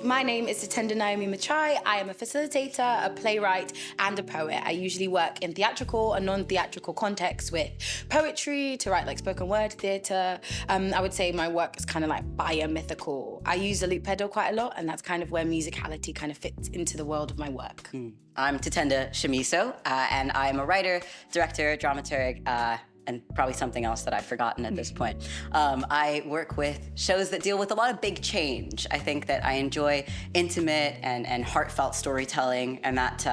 My name is Tatenda Naomi Matsvai. I am a facilitator, a playwright, and a poet. I usually work in theatrical and non-theatrical contexts with poetry to write like spoken word theatre. I would say my work is kind of like biomythical. I use the loop pedal quite a lot, and that's kind of where musicality kind of fits into the world of my work. I'm Tatenda Shamiso, and I'm a writer, director, dramaturg, and probably something else that I've forgotten at this point. I work with shows that deal with a lot of big change. I think that I enjoy intimate and heartfelt storytelling, and that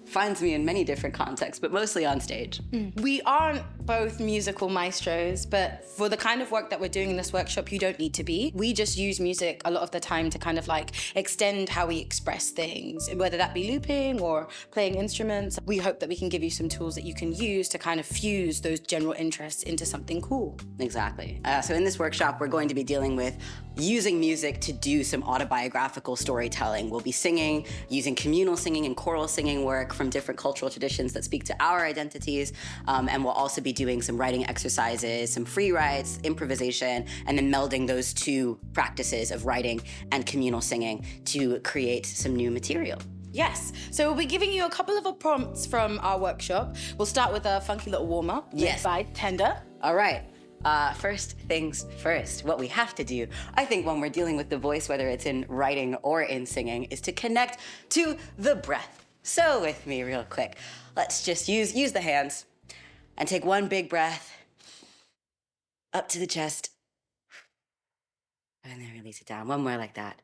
finds me in many different contexts, but mostly on stage. We aren't both musical maestros, but for the kind of work that we're doing in this workshop, you don't need to be. We just use music a lot of the time to kind of like extend how we express things, whether that be looping or playing instruments. We hope that we can give you some tools that you can use to kind of fuse those general interests into something cool. Exactly. So in this workshop, we're going to be dealing with using music to do some autobiographical storytelling. We'll be singing, using communal singing and choral singing work from different cultural traditions that speak to our identities, and we'll also be doing some writing exercises, some free writes, improvisation, and then melding those two practices of writing and communal singing to create some new material. Yes, so we'll be giving you a couple of prompts from our workshop. We'll start with a funky little warm-up by Tender. All right. First things first, what we have to do, I think when we're dealing with the voice, whether it's in writing or in singing, is to connect to the breath. So with me real quick, let's just use the hands and take one big breath up to the chest and then release it down. One more like that.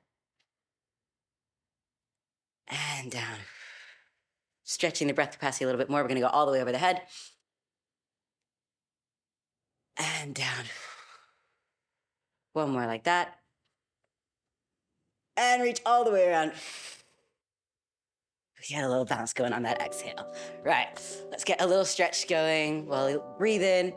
And down. Stretching the breath capacity a little bit more. We're gonna go all the way over the head. And down. One more like that. And reach all the way around. We had a little bounce going on that exhale. Right, let's get a little stretch going. We'll breathe in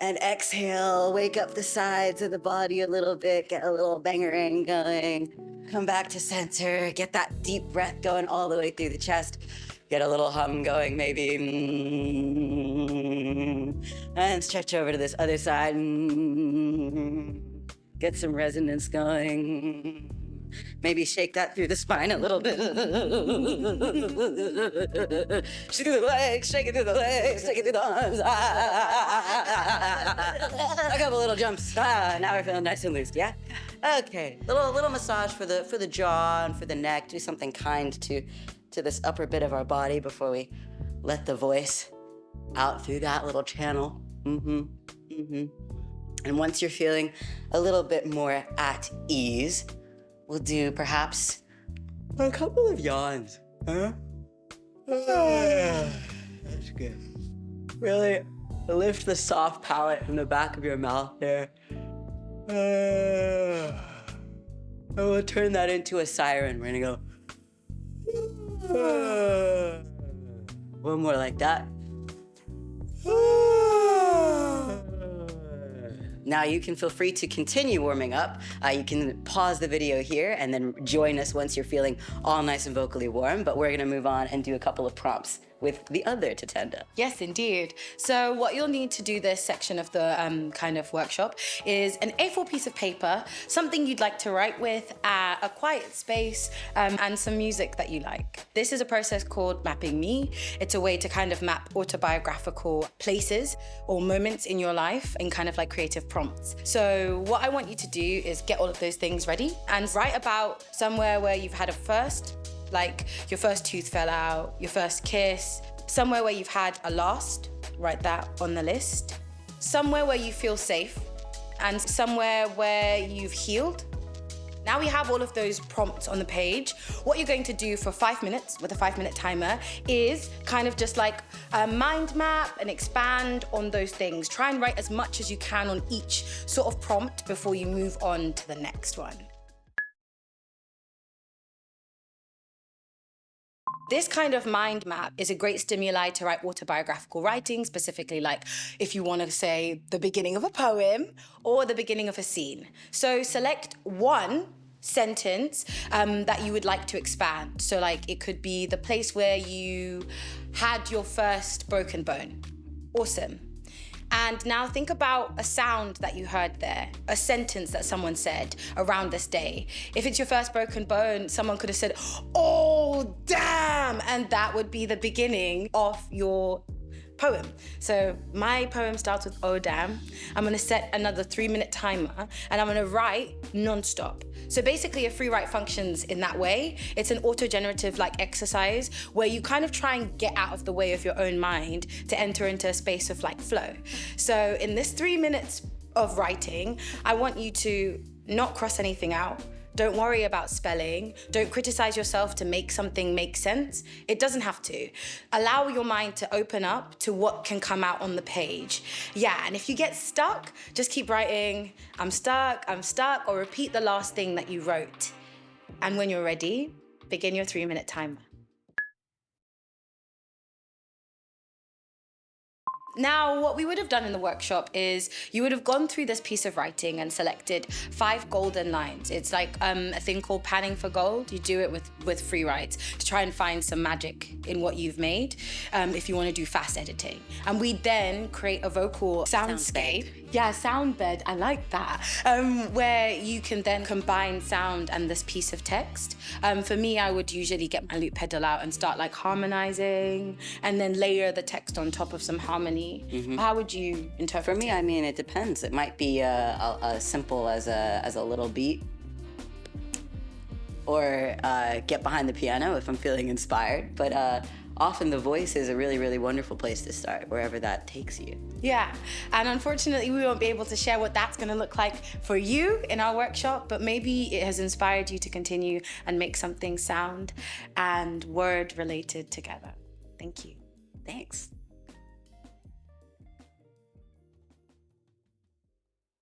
and exhale. Wake up the sides of the body a little bit. Get a little bangering going. Come back to center. Get that deep breath going all the way through the chest. Get a little hum going, maybe. And stretch over to this other side. Get some resonance going. Maybe shake that through the spine a little bit. Shake it through the legs, shake it through the legs, shake it through the arms. A couple little jumps. Now we're feeling nice and loose, yeah? Okay, little massage for the jaw and for the neck. Do something kind to this upper bit of our body before we let the voice out through that little channel. And once you're feeling a little bit more at ease, we'll do perhaps a couple of yawns. Huh? That's good. Really lift the soft palate from the back of your mouth there. And we'll turn that into a siren. We're gonna go. One more like that. Now you can feel free to continue warming up. You can pause the video here and then join us once you're feeling all nice and vocally warm, but we're gonna move on and do a couple of prompts with the other Tatenda. Yes, indeed. So what you'll need to do this section of the kind of workshop is an A4 piece of paper, something you'd like to write with, a quiet space, and some music that you like. This is a process called Mapping Me. It's a way to kind of map autobiographical places or moments in your life in kind of like creative prompts. So what I want you to do is get all of those things ready and write about somewhere where you've had a first, like your first tooth fell out, your first kiss, somewhere where you've had a last, write that on the list, somewhere where you feel safe, and somewhere where you've healed. Now we have all of those prompts on the page. What you're going to do for 5 minutes with a 5-minute timer is kind of just like mind map and expand on those things. Try and write as much as you can on each sort of prompt before you move on to the next one. This kind of mind map is a great stimuli to write autobiographical writing, specifically like if you want to say the beginning of a poem or the beginning of a scene. So select one sentence that you would like to expand. So like it could be the place where you had your first broken bone. Awesome. And now think about a sound that you heard there, a sentence that someone said around this day. If it's your first broken bone, someone could have said, "Oh, damn!" And that would be the beginning of your poem. So my poem starts with "Oh damn." I'm gonna set another 3-minute timer and I'm gonna write non-stop. So basically a free write functions in that way. It's an auto-generative like exercise where you kind of try and get out of the way of your own mind to enter into a space of like flow. So in this 3 minutes of writing, I want you to not cross anything out. Don't worry about spelling. Don't criticize yourself to make something make sense. It doesn't have to. Allow your mind to open up to what can come out on the page. Yeah, and if you get stuck, just keep writing, I'm stuck, or repeat the last thing that you wrote. And when you're ready, begin your 3-minute timer. Now, what we would have done in the workshop is you would have gone through this piece of writing and selected 5 golden lines. It's like a thing called panning for gold. You do it with free writes to try and find some magic in what you've made if you want to do fast editing. And we then create a vocal soundscape. Yeah, sound bed, I like that. Where you can then combine sound and this piece of text. For me, I would usually get my loop pedal out and start like harmonizing and then layer the text on top of some harmony. Mm-hmm. How would you interpret For me, I mean, it depends. It might be as simple as a little beat, or get behind the piano if I'm feeling inspired. But often the voice is a really, really wonderful place to start, wherever that takes you. Yeah, and unfortunately we won't be able to share what that's gonna look like for you in our workshop, but maybe it has inspired you to continue and make something sound and word related together. Thank you. Thanks.